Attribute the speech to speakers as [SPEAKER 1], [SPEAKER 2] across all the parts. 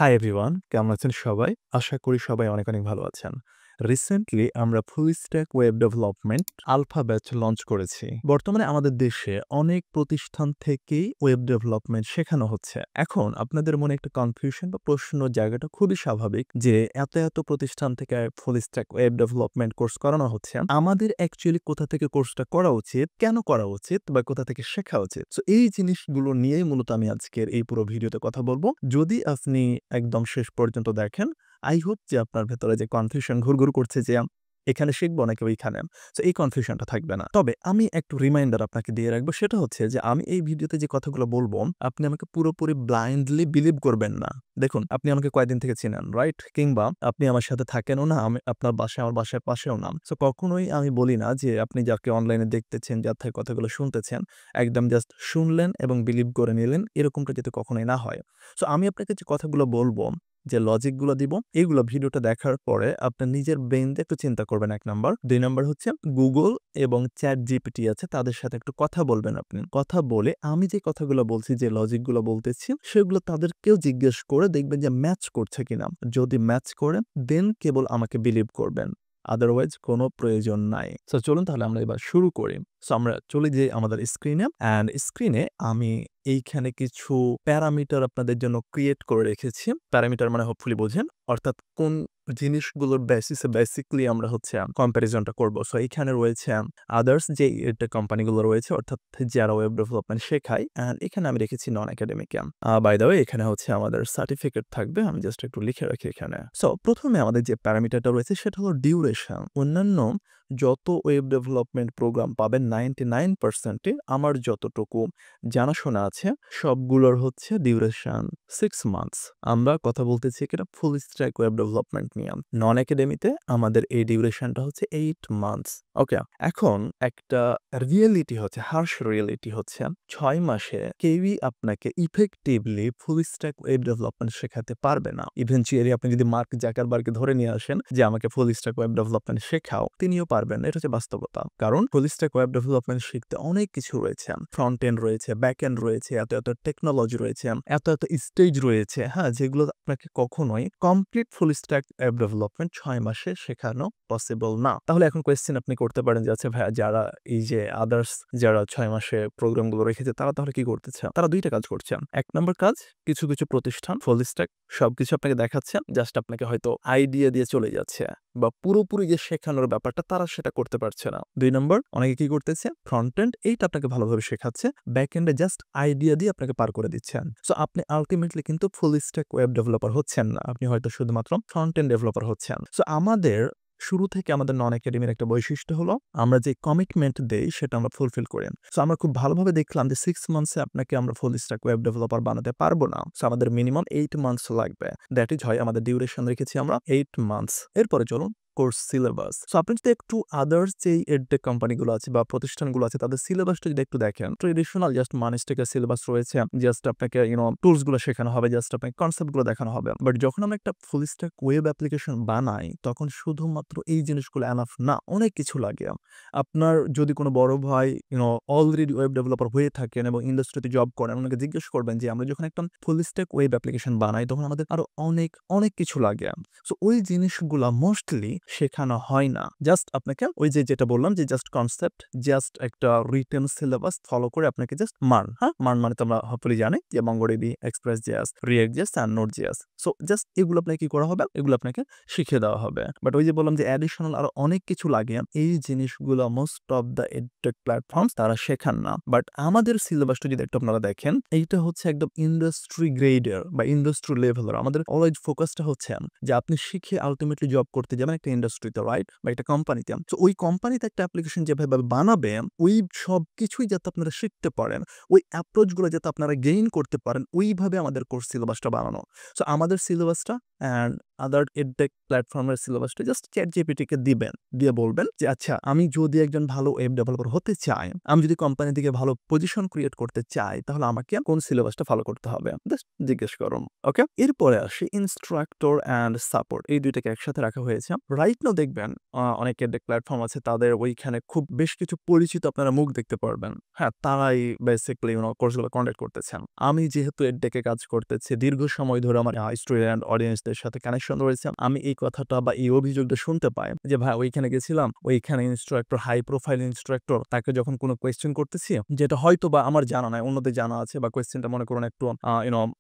[SPEAKER 1] Hi everyone, কেমন আছেন সবাই? আশা করি সবাই অনেক, অনেক ভালো আছেন। রিসেন্টলি আমরা full stack web development alpha batch launch করেছি। বর্তমানে আমাদের দেশে অনেক প্রতিষ্ঠান থেকেই ওয়েব ডেভেলপমেন্ট শেখানো হচ্ছে। এখন আপনাদের মনে একটা কনফিউশন বা প্রশ্ন জায়গাটা খুবই স্বাভাবিক যে এত প্রতিষ্ঠান থেকে ফুল স্ট্যাক ওয়েব ডেভেলপমেন্ট কোর্স করানো হচ্ছে। আমাদের অ্যাকচুয়ালি কোথা থেকে কোর্সটা করা উচিত, কেন করা উচিত বা কোথা থেকে শেখা উচিত? সো এই জিনিসগুলো নিয়েই মূলত আমি আজকের এই পুরো ভিডিওতে কথা বলবো। যদি আপনি একদম শেষ পর্যন্ত দেখেন, আই হোপ যে আপনার ভেতরে যে কনফিউশন ঘুরঘুর করছে যে এখানে শিখবো নাকি ওইখানে। সো এই কনফিউশনটা থাকবে না। তবে আমি একটু রিমাইন্ডার আপনাকে দিয়ে রাখবো সেটা হচ্ছে যে আমি এই ভিডিওতে যে কথাগুলো বলবো আপনি আমাকে পুরোপুরি ব্লাইন্ডলি বিলিভ করবেন না। দেখুন আপনি আমাকে কয়দিন থেকে চিনেন, রাইট? কিংবা আপনি আমার সাথে থাকেনও না, আমি আপনার বাসায় আমার বাসার পাশেও না। সো কখনোই আমি বলি না যে আপনি যাকে অনলাইনে দেখতেছেন, যার থেকে কথাগুলো শুনতেছেন, একদম জাস্ট শুনলেন এবং বিলিভ করে নিলেন, এরকমটা যাতে কখনোই না হয়। সো আমি আপনাকে যে কথাগুলো বলবো, যে লজিকগুলো দিব, এগুলো ভিডিওটা দেখার পরে আপনার নিজের ব্রেইন দিয়ে একটু চিন্তা করবেন ১ নাম্বার। ২ নাম্বার হচ্ছে Google এবং ChatGPT আছে তাদের সাথে একটু কথা বলবেন আপনি। কথা বলে আমি যে কথাগুলো বলছি, যে লজিকগুলো বলতেছি, সেগুলো তাদেরকেও জিজ্ঞেস করে দেখবেন যে ম্যাচ করছে কিনা। যদি ম্যাচ করে দেন কেবল আমাকে বিলিভ করবেন। আদারওয়াইজ কোনো প্রয়োজন নাই। সো চলুন তাহলে আমরা এবার শুরু করি। সো আমরা চলে যাই আমাদের স্ক্রিনে। অ্যান্ড স্ক্রিনে আমি এইখানে কিছু প্যারামিটার আপনাদের জন্য ক্রিয়েট করে রেখেছি। প্যারামিটার মানে হোপফুলি বোঝেন। অর্থাৎ কোন জিনিসগুলোর বেসিসে বেসিক্যালি আমরা হচ্ছে কম্প্যারিজনটা করব। সো এইখানে রয়েছে আদার্স যে এটা কোম্পানিগুলো রয়েছে, অর্থাৎ যারা ওয়েব ডেভেলপমেন্ট শেখায়। অ্যান্ড এখানে আমি রেখেছি non academic. By the way এখানে হচ্ছে আমাদের সার্টিফিকেট থাকবে। আমি জাস্ট একটু লিখে রাখি এখানে। সো ১ম এ আমাদের যে প্যারামিটারটা রয়েছে সেটা হলো ডিউরেশন। অন্যান্য যত ওয়েব ডেভেলপমেন্ট প্রোগ্রাম পাবেন 99% এ আমার যতটুকু জানাশোনা আছে সবগুলোর হচ্ছে ডিউরেশন 6 মান্থস। আমরা কথা বলতেছি কিনা ফুল স্ট্যাক ওয়েব ডেভেলপমেন্ট নিয়ে। নন একাডেমিতে আমাদের এই ডিউরেশনটা হচ্ছে 8 মান্থস। ওকে, এখন একটা রিয়েলিটি হচ্ছে, হার্শ রিয়েলিটি হচ্ছে ৬ মাসে কেউই আপনাকে ইফেক্টিভলি ফুল স্ট্যাক ওয়েব ডেভেলপমেন্ট শেখাতে পারবে না। ইভেনচুয়ালি আপনি যদি মার্ক জাকারবার্গকে ধরে নিয়ে আসেন যে আমাকে ফুল স্ট্যাক ওয়েব ডেভেলপমেন্ট শেখাও, তিনিও পারবেন না। এটা হচ্ছে বাস্তবতা। কারণ ফুল স্ট্যাক ওয়েব ডেভেলপমেন্ট শিখতে অনেক কিছু রয়েছে। ফ্রন্ট এন্ড রয়েছে, ব্যাক এন্ড রয়েছে, এত টেকনোলজি রয়েছে, এত স্টেজ রয়েছে, হ্যাঁ? যেগুলো আপনাকে কখনোই complete full stack web development ৬ মাসে শেখানো পসিবল না। তাহলে এখন কোয়েশ্চেন আপনি করতে পারেন যে আচ্ছা ভাইয়া, যারা এই যে আদার্স যারা ৬ মাসে প্রোগ্রামগুলো রেখেছে তারা তাহলে কি করতেছে? তারা ২ টা কাজ করছে। ১ নাম্বার কাজ, কিছু প্রতিষ্ঠান ফুল স্ট্যাক সবকিছু আপনাকে দেখাচ্ছে। জাস্ট আপনাকে হয়তো আইডিয়া দিয়ে চলে যাচ্ছে বা পুরোপুরি যে শেখানোর ব্যাপারটা তারা সেটা করতে পারছে না। ২ নম্বর, অনেকে কি করতেছে? ফ্রন্ট এন্ড এইটা আপনাকে ভালোভাবে শেখাচ্ছে। ব্যাক এন্ডে জাস্ট আইডিয়া দিয়ে আপনাকে পার করে দিচ্ছেন। সো আপনি আল্টিমেটলি কিন্তু ফুল স্ট্যাক ওয়েব ডেভেলপার হচ্ছেন না। আপনি হয়তো শুধুমাত্র ফ্রন্ট এন্ড ডেভেলপার হচ্ছেন। সো আমাদের শুরু থেকে আমাদের নন একাডেমির একটা বৈশিষ্ট্য হলো আমরা যে কমিটমেন্ট দেই সেটা আমরা ফুলফিল করি। সো আমরা খুব ভালোভাবে দেখলাম যে 6 মান্থসে আপনাকে আমরা ফুল স্ট্যাক ওয়েব ডেভেলপার বানাতে পারবো না। সো আমাদের মিনিমাম 8 মান্থস লাগবে। দ্যাট ইজ হয় আমাদের ডিউরেশন রেখেছি আমরা 8 মান্থস। এরপরে চলুন কোর্স সিলেবাস। সো আপনি যদি একটু আদার্স যেই এডটেক কোম্পানিগুলো আছে বা প্রতিষ্ঠানগুলো আছে তাদের সিলেবাসটা যদি একটু দেখেন, ট্রেডিশনাল জাস্ট মানিস্টেকের সিলেবাস রয়েছে। জাস্ট আপনাকে টুলস গুলো শেখানো হবে, জাস্ট আপনাকে কনসেপ্ট গুলো দেখানো হবে। বাট যখন আমরা একটা ফুল স্ট্যাক ওয়েব অ্যাপ্লিকেশন বানাই তখন শুধুমাত্র এই জিনিসগুলো এনাফ না, অনেক কিছু লাগে। আপনার যদি কোনো বড় ভাই অলরেডি ওয়েব ডেভেলপার হয়ে থাকেন এবং ইন্ডাস্ট্রিতে জব করেন, ওনাকে জিজ্ঞেস করবেন যে আমরা যখন একটা ফুল স্ট্যাক ওয়েব অ্যাপ্লিকেশন বানাই তখন আমাদের আরো অনেক কিছু লাগে। সো ওই জিনিসগুলা মোস্টলি শেখানো হয় না। জাস্ট আপনাকে ওই যে যেটা বললাম যে জাস্ট কনসেপ্ট, জাস্ট একটা রিটেন সিলেবাস ফলো করে আপনাকে জাস্ট মার্ন, হ্যাঁ? মার্ন মানে তো আমরা হোপফুলি জানি যে MongoDB, Express.js, React.js and Node.js। So just এগুলো আপনাকে কি করা হবে? এগুলো আপনাকে শিখিয়ে দেওয়া হবে। বাট ওই যে বললাম যে অ্যাডিশনাল আরো অনেক কিছু লাগে। এই জিনিসগুলো most of the edtech platforms তারা শেখান না। বাট আমাদের সিলেবাসটা যদি একটু আপনারা দেখেন, এইটা হচ্ছে একদম ইন্ডাস্ট্রি গ্রেডের বা ইন্ডাস্ট্রি লেভেলের। আমাদের অলওয়েজ ফোকাসটা হচ্ছে যে আপনি শিখে আল্টিমেটলি জব করতে যাবেন একটা ইন্ডাস্ট্রিতে, রাইট? বা একটা কোম্পানিতে। সো ওই কোম্পানিতে একটা অ্যাপ্লিকেশন যেভাবে বানাবেন, ওই সবকিছুই যাতে আপনারা শিখতে পারেন, ওই অ্যাপ্রোচ গুলো যাতে আপনারা গেইন করতে পারেন, ওইভাবে আমাদের কোর্স সিলেবাসটা বানানো। সো আমাদের সিলেবাসটা অ্যান্ড আদার এডটেক প্ল্যাটফর্মের সিলেবাসটা জাস্ট ChatGPT কে দিবেন। দিয়ে বলবেন যে আচ্ছা, আমি যদি একজন ভালো ওয়েব ডেভেলপার হতে চাই, আমি যদি কোম্পানি থেকে ভালো পজিশন ক্রিয়েট করতে চাই, তাহলে আমাকে কোন সিলেবাসটা ফলো করতে হবে? জাস্ট জিজ্ঞেস করুন। ওকে? এরপরে আসি ইনস্ট্রাক্টর অ্যান্ড সাপোর্ট। এই ২ টাকে একসাথে রাখা হয়েছে। রাইট নাও দেখবেন অনেক এডটেক প্ল্যাটফর্ম আছে, তাদের ওইখানে খুব বেশ কিছু পরিচিত আপনারা মুখ দেখতে পারবেন। হ্যাঁ, তারাই বেসিক্যালি কোর্সগুলো কন্ডাক্ট করতেছেন। আমি যেহেতু এডটেকে কাজ করতেছি, দীর্ঘ সময় ধরে আমার স্টুডেন্ট অডিয়েন্সদের সাথে কানেকশন রয়েছে। আমি এই কথাটা বা এই অভিযোগটা শুনতে পাই যে, ভাই ওইখানে গেছিলাম, ওইখানে ইন্সট্রাক্টর, হাই প্রোফাইল ইন্সট্রাক্টর, তাকে যখন কোনো কোয়েশ্চেন করতেছি যেটা হয়তোবা আমার জানা নাই, অন্যদের জানা আছে, বা কোয়েশ্চেনটা মনে করুন একটু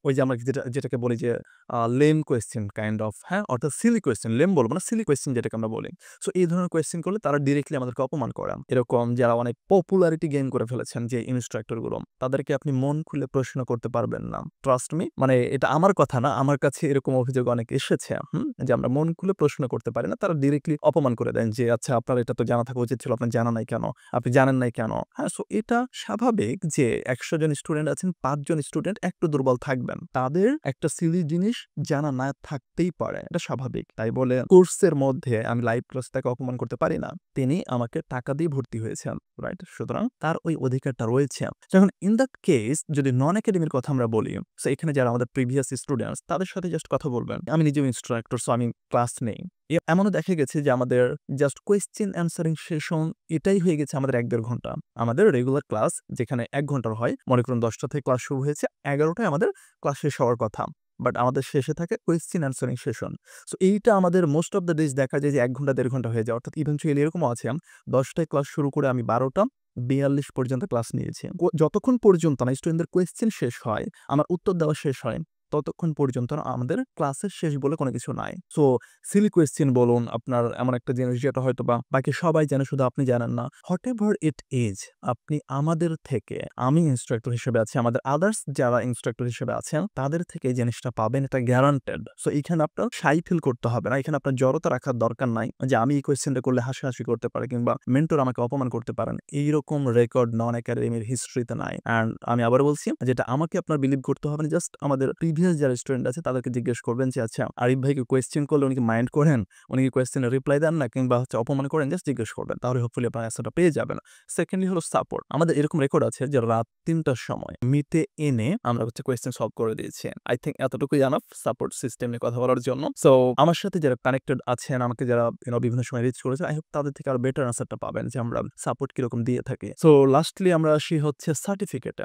[SPEAKER 1] ওই যে আমরা যেটাকে বলি যে লেম কোয়েশ্চেন কাইন্ড অফ, হ্যাঁ? অর্থাৎ সিলি কোয়েশ্চেন, লেম বলব না, সিলি কোয়েশ্চেন যেটাকে আমরা বলি। সো এই ধরনের কোয়েশ্চেন করলে তারা ডিরেক্টলি আমাদেরকে অপমান করে। এরকম যারা অনেক পপুলারিটি গেইন করে ফেলেছেন যে ইন্সট্রাক্টর গুলো, তাদেরকে আপনি মন খুলে প্রশ্ন করতে পারবেন না। ট্রাস্ট মি, মানে এটা আমার কথা না, আমার কাছে এরকম অভিযোগ অনেক এসেছে, যে আমরা মন খুলে প্রশ্ন করতে পারি না। তারা ডিরেক্টলি অপমান করে দেন যে, আচ্ছা আপনার এটা তো জানা থাকা উচিত ছিল, আপনার জানা নাই কেন? আপনি জানেন নাই কেন? হ্যাঁ, সো এটা স্বাভাবিক যে ১০০ জন স্টুডেন্ট আছেন, ৫ জন স্টুডেন্ট একটু দুর্বল থাকবেন। তাদের একটা সিলি জিনিস জানা না থাকতেই পারে। এটা স্বাভাবিক। তাই বলে কোর্সের মধ্যে আমি লাইভ ক্লাসে তাকে অপমান করতে পারি না। তিনি আমাকে টাকা দিয়ে ভর্তি হয়েছেন, রাইট? সুতরাং তার ওই অধিকারটা রয়েছে। যখন ইন দ্যাট কেস যদি নন একাডেমির কথা আমরা বলি, সো এখানে যারা আমাদের প্রিভিয়াস স্টুডেন্টস, তাদের সাথে জাস্ট কথা বলবেন। আমি নিজেও ইন্সট্রাক্টর, সো আমি ক্লাস নেই। এমনও দেখা গেছে যে আমাদের জাস্ট কোয়েশ্চেন অ্যান্সারিং সেশন এটাই হয়ে গেছে আমাদের ১-১.৫ ঘন্টা। আমাদের রেগুলার ক্লাস যেখানে ১ ঘন্টার হয়, মনে করুন ১০টা থেকে ক্লাস শুরু হয়েছে, ১১টায় আমাদের ক্লাস শেষ হওয়ার কথা। বাট আমাদের শেষে থাকে কোয়েশ্চেন অ্যান্সারিং সেশন। সো এইটা আমাদের মোস্ট অফ দ্য ডেজ দেখা যায় যে ১ ঘন্টা ১.৫ ঘন্টা হয়ে যায়। অর্থাৎ ইভেনচুয়ালি এরকমও আছে ১০টায় ক্লাস শুরু করে আমি ১২টা ৪২ পর্যন্ত ক্লাস নিয়েছি। যতক্ষণ পর্যন্ত না স্টুডেন্টদের কোয়েশ্চেন শেষ হয়, আমার উত্তর দেওয়া শেষ হয়, ততক্ষণ পর্যন্ত আমাদের ক্লাসের শেষ বলে কোনো কিছু নাই। সো সিলি কোয়েশ্চেন বলুন, আপনার এমন একটা জিনিস যেটা হয়তোবা বাকি সবাই জানে, শুধু আপনি জানেন না। হোয়াটএভার ইট ইজ, আপনি আমাদের থেকে, আমি ইন্সট্রাক্টর হিসেবে আছি, আমাদের আদার্স যারা ইন্সট্রাক্টর হিসেবে আছেন, তাদের থেকে এই জিনিসটা পাবেন, এটা গ্যারান্টেড। সো এখানে আপনার শাই ফিল করতে হবে না। এখানে আপনার জড়তা রাখার দরকার নাই যে আমি এই কোয়েশ্চেনটা করলে হাসাহাসি করতে পারে কিংবা মেন্টর আমাকে অপমান করতে পারেন। এইরকম রেকর্ড নন একাডেমির হিস্ট্রিতে নাই। অ্যান্ড আমি আবার বলছি, যেটা আমাকে আপনার বিলিভ করতে হবে না, জাস্ট আমাদের প্রিভিয়াস যারা স্টুডেন্ট আছে তাদেরকে জিজ্ঞেস করবেন যে, আচ্ছা আরিফ ভাইকে কোয়েশ্চেন করলে উনি কি মাইন্ড করেন? উনি কি কোয়েশ্চেনের রিপ্লাই দেন না কিংবা অপমান করেন? জাস্ট জিজ্ঞেস করবেন। তাহলে হোপফুলি আপনার অ্যান্সারটা পেয়ে যাবেন। সেকেন্ডলি হলো সাপোর্ট। আমাদের এরকম রেকর্ড আছে যে রাত ৩টার সময় মিটে এনে আমরা কোয়েশ্চেন সলভ করে দিয়েছি। আই থিংক এতটুকুই এনাফ সাপোর্ট সিস্টেম নিয়ে কথা বলার জন্য। সো আমার সাথে যারা কানেক্টেড আছেন, আমাকে যারা বিভিন্ন সময় রিচ করেছে, আই হোপ তাদের থেকে আরো বেটার অ্যান্সারটা পাবেন যে আমরা সাপোর্ট কিরকম দিয়ে থাকি। সো লাস্টলি আমরা আসি হচ্ছে certificate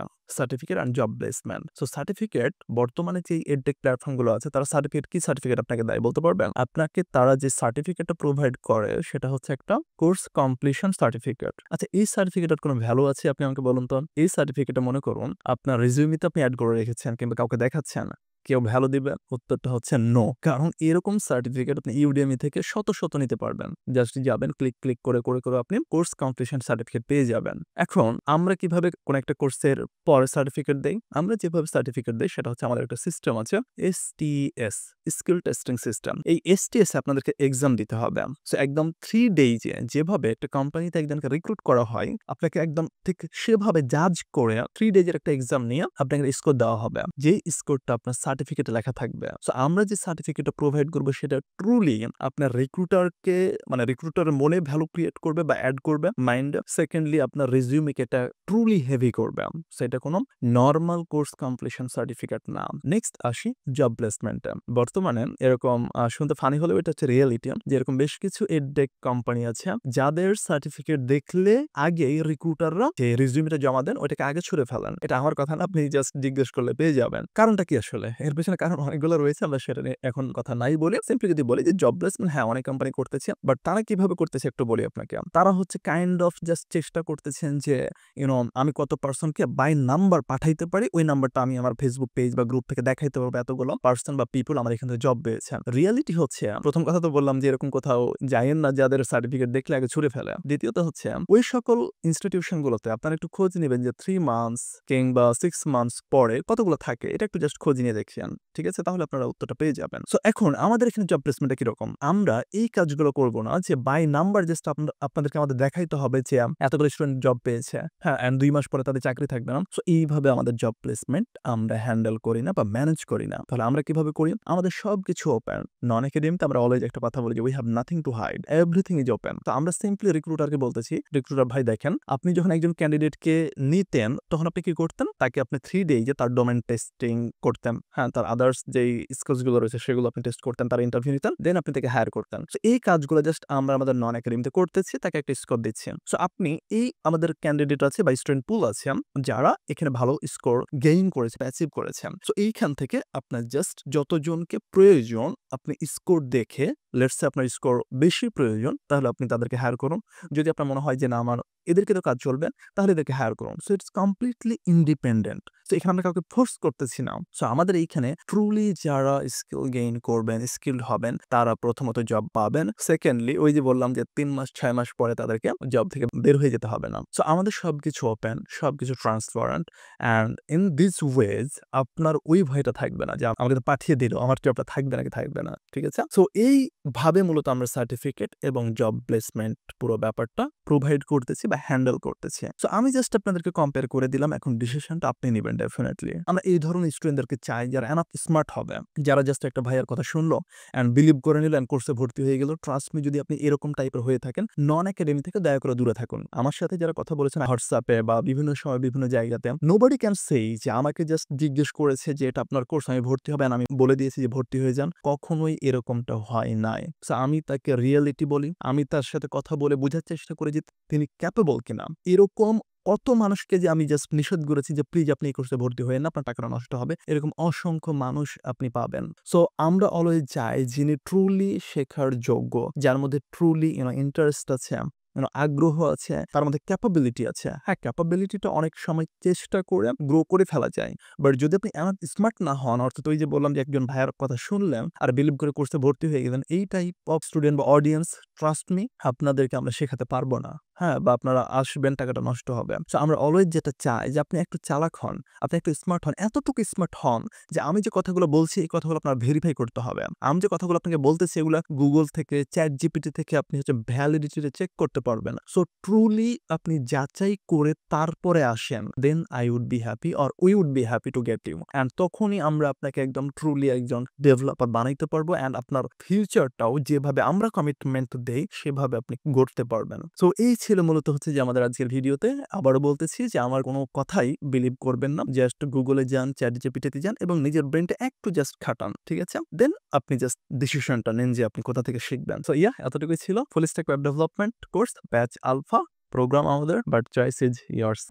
[SPEAKER 1] and job placement. So certificate, বর্তমানে যে এডটেক প্ল্যাটফর্ম গুলো আছে, তারা সার্টিফিকেট, কি সার্টিফিকেট আপনাকে দেয় বলতে পারবেন? আপনাকে তারা যে সার্টিফিকেটটা প্রোভাইড করে সেটা হচ্ছে একটা কোর্স কমপ্লিশন সার্টিফিকেট। আচ্ছা, এই সার্টিফিকেটের কোনো ভ্যালু আছে? আপনি আমাকে বলুন তো। এই সার্টিফিকেটটা মনে করুন আপনার রিজিউমিতে আপনি এড করে রেখেছেন কিংবা কাউকে দেখাচ্ছেন, কেউ ভ্যালু দিবে? উত্তরটা হচ্ছে নো। কারণ এরকম সার্টিফিকেট আপনি Udemy থেকে শত, শত নিতে পারবেন। জাস্ট যাবেন, ক্লিক করে আপনি কোর্স কমপ্লিশন সার্টিফিকেট পেয়ে যাবেন। এখন আমরা কিভাবে কোন একটা কোর্সের পরে সার্টিফিকেট দেই? আমরা যেভাবে সার্টিফিকেট দেই সেটা হচ্ছে, আমাদের একটা সিস্টেম আছে, STS, স্কিল টেস্টিং সিস্টেম। এই STS এ আপনাদেরকে এক্সাম দিতে হবে। সো একদম 3 ডেইজে যেভাবে একটা কোম্পানিতে একজনকে রিক্রুট করা হয়, আপনাকে একদম ঠিক সেভাবে জাজ করে 3 ডেইজের একটা এক্সাম নিয়ে আপনাকে স্কোর দেওয়া হবে। যেই স্কোরটা আপনার সার্টিফিকেটে লেখা থাকবে। সো আমরা যে সার্টিফিকেটটা প্রোভাইড করব সেটা ট্রুলি আপনার রিক্রুটারকে, মানে রিক্রুটারের মনে ভ্যালু ক্রিয়েট করবে বা এড করবে মাইন্ডে। সেকেন্ডলি আপনার রিজিউমিকে এটা ট্রুলি হেভি করবে। সো এটা কোনো নরমাল কোর্স কমপ্লিশন সার্টিফিকেট না। নেক্সট আসি জব প্লেসমেন্টে। বর্তমানে এরকম শুনতে ফানি হলেও এটা হচ্ছে রিয়েলিটি, যে এরকম বেশ কিছু এডটেক কোম্পানি আছে যাদের সার্টিফিকেট দেখলে আগেই রিক্রুটাররা যে রিজিউমিটা জমা দেন ওইটাকে আগে ছুড়ে ফেলেন। এটা আমার কথা না, আপনি জাস্ট জিজ্ঞেস করলে পেয়ে যাবেন। কারণটা কি আসলে? এর পেছনে কারণ অনেকগুলো রয়েছে, আমরা সেটা নিয়ে এখন কথা নাই বলি। সিম্পলি যদি বলি যে জব প্লেসমেন্ট, হ্যাঁ অনেক কোম্পানি করতেছে, বাট তারা কিভাবে করতেছে একটু বলি আপনাকে। তারা হচ্ছে কাইন্ড অফ জাস্ট চেষ্টা করতেছেন যে আমি কত পারসনকে বাই নাম্বার পাঠাইতে পারি, ওই নাম্বারটা আমি আমার ফেসবুক পেজ বা গ্রুপ থেকে দেখাইতে পারবো, এতগুলো পারসন বা পিপল আমার এখান থেকে জব পেয়েছেন। রিয়ালিটি হচ্ছে, প্রথম কথা তো বললাম যে এরকম কোথাও যায়েন না যাদের সার্টিফিকেট দেখলে আগে ছুড়ে ফেলে। দ্বিতীয়ত হচ্ছে, ওই সকল ইনস্টিটিউশন গুলোতে আপনারা একটু খোঁজ নেবেন যে 3 মান্থস কিংবা 6 মান্থস পরে কতগুলো থাকে, এটা একটু জাস্ট খোঁজ নিয়ে দেখছেন। ঠিক আছে? তাহলে আপনারা উত্তরটা পেয়ে যাবেন। সো এখন আমাদের এখানে জব প্লেসমেন্টটা কিরকম? আমরা এই কাজগুলো করব না যে বাই নাম্বার জাস্ট আপনাদেরকে আমাদের দেখাইতে হবে যে এতগুলো স্টুডেন্ট জব পেয়েছে, হ্যাঁ, এন্ড 2 মাস পরে তাদের চাকরি থাকবে না। সো এইভাবে আমাদের জব প্লেসমেন্ট আমরা হ্যান্ডেল করি না বা ম্যানেজ করি না। তাহলে আমরা কিভাবে করি? আমাদের সবকিছু ওপেন। নন একাডেমিতে আমরা অলওয়েজ একটা কথা বলি যে we have nothing to hide, everything is open. তো আমরা সিম্পলি রিক্রুটারকে বলতেছি, রিক্রুটার ভাই দেখেন, আপনি যখন একজন ক্যান্ডিডেটকে নিতেন তখন আপনি কি করতেন? তাকে আপনি 3 ডেইজে তার ডোমেইন টেস্টিং করতেন, হ্যাঁ, হ্যাঁ, তার আদার্স যেই স্কিলস গুলো রয়েছে সেগুলো আপনি টেস্ট করতেন, তার ইন্টারভিউ নিতেন, দেন আপনি তাকে হায়ার করতেন। সো এই কাজগুলো জাস্ট আমরা আমাদের নন একাডেমিতে করতেছি, তাকে একটা স্কোর দিচ্ছি। সো আপনি এই আমাদের ক্যান্ডিডেট আছে বা স্টুডেন্ট পুল আছে যারা এখানে ভালো স্কোর গেইন করেছে, অ্যাচিভ করেছেন। সো এইখান থেকে আপনার জাস্ট যতজনকে প্রয়োজন আপনি স্কোর দেখে, লেটস সে আপনার স্কোর বেশি প্রয়োজন তাহলে আপনি তাদেরকে হায়ার করুন। যদি আপনার মনে হয় যে না আমার এদেরকে তো কাজ চলবে তাহলে এদেরকে হায়ার করুন। So it's completely independent. So এখানে আমরা কাউকে ফোর্স করতেছি না। সো আমাদের এইখানে ট্রুলি যারা স্কিল গেইন করবেন, স্কিলড হবেন তারা প্রথমত জব পাবেন। সেকেন্ডলি ওই যে বললাম যে ৩ মাস ৬ মাস পরে তাদেরকে জব থেকে বের হয়ে যেতে হবে না। সো আমাদের সবকিছু ওপেন, সবকিছু transparent and in this ways আপনার ওই ভয়টা থাকবে না যে আমাকে তো পাঠিয়ে দিল, আমার জবটা থাকবে নাকি থাকবে না। ঠিক আছে? সো এইভাবে মূলত আমরা সার্টিফিকেট এবং জব প্লেসমেন্ট পুরো ব্যাপারটা প্রোভাইড করতেছি বা হ্যান্ডেল করতেছি। সো আমি জাস্ট আপনাদেরকে কম্পেয়ার করে দিলাম। এখন ডিসিশনটা আপনি নিবেন ডেফিনিটলি। আমরা এই ধরনের স্টুডেন্টদেরকে চাই যারা এনাফ স্মার্ট হবে, যারা জাস্ট একটা ভাইয়ার কথা শুনলো অ্যান্ড বিলিভ করে নিল অ্যান্ড কোর্সে ভর্তি হয়ে গেল। ট্রাস্ট মি, যদি আপনি এরকম টাইপের হয়ে থাকেন নন একাডেমি থেকে দয়া করে দূরে থাকুন। আমার সাথে যারা কথা বলেছেন হোয়াটসঅ্যাপে বা বিভিন্ন সময় বিভিন্ন জায়গাতে, নোবডি ক্যান সেই যে আমাকে জাস্ট জিজ্ঞেস করেছে যে এটা আপনার কোর্স, আমি ভর্তি হবে, আমি বলে দিয়েছি যে ভর্তি হয়ে যান। কখনোই এরকমটা হয় নাই। সো আমি তাকে রিয়েলিটি বলি, আমি তার সাথে কথা বলে বোঝার চেষ্টা করি যে তিনি ক্যাপেবল কিনা। এরকম কত মানুষকে যে আমি জাস্ট নিষেধ করেছি যে প্লিজ আপনি এই কোর্সে ভর্তি হয়ে না, আপনার টাকাটা নষ্ট হবে। এরকম অসংখ্য মানুষ আপনি পাবেন। সো আমরা অলওয়েজ চাই যিনি ট্রুলি শেখার যোগ্য, যার মধ্যে ট্রুলি ইন্টারেস্ট আছে, আগ্রহ আছে, তার মধ্যে ক্যাপাবিলিটি আছে। হ্যাঁ, ক্যাপাবিলিটিটা অনেক সময় চেষ্টা করে গ্রো করে ফেলা যায়। বাট যদি আপনি এমন স্মার্ট না হন, অর্থাৎ ওই যে বললাম যে একজন ভাইয়ের কথা শুনলেন আর বিলিভ করে কোর্সে ভর্তি হয়ে গেলেন, এই টাইপ অফ স্টুডেন্ট বা অডিয়েন্স, ট্রাস্ট মি, আপনাদেরকে আমরা শেখাতে পারবো না। হ্যাঁ, বা আপনারা আসবেন, টাকাটা নষ্ট হবে। সো আমরা অলওয়েজ যেটা চাই যে আপনি একটু চালাক হন, আপনি একটু স্মার্ট হন, এতটুকু স্মার্ট হন যে আমি যে কথাগুলো বলছি এই কথাগুলো আপনার ভেরিফাই করতে হবে। আমি যে কথাগুলো আপনাকে বলতেছি এগুলো গুগল থেকে, চ্যাট জিপিটি থেকে আপনি ভ্যালিডিটিটা চেক করতে পারবেন। সো ট্রুলি আপনি যাচাই করে তারপরে আসেন, then I would be happy or we would be happy to get you. And তখনই আমরা আপনাকে একদম ট্রুলি একজন ডেভেলপার বানাইতে পারবো অ্যান্ড আপনার ফিউচারটাও যেভাবে আমরা কমিটমেন্ট দেই সেভাবে আপনি গড়তে পারবেন। সো এই ছিল মূলত হচ্ছে যে আমাদের আজকের ভিডিওতে। আবারও বলতেছি যে আমার কোনো কথাই বিলিভ করবেন না। জাস্ট গুগলে যান, চ্যাট জিপিটিতে যান এবং নিজের ব্রেনটা একটু জাস্ট খাটান। ঠিক আছে? দেন আপনি জাস্ট ডিসিশনটা নেন যে আপনি কোথা থেকে শিখবেন। সো এতটুকুই ছিল full stack web development course batch alpha program আমাদের, বাট চয়েস ইজ ইয়ার্স।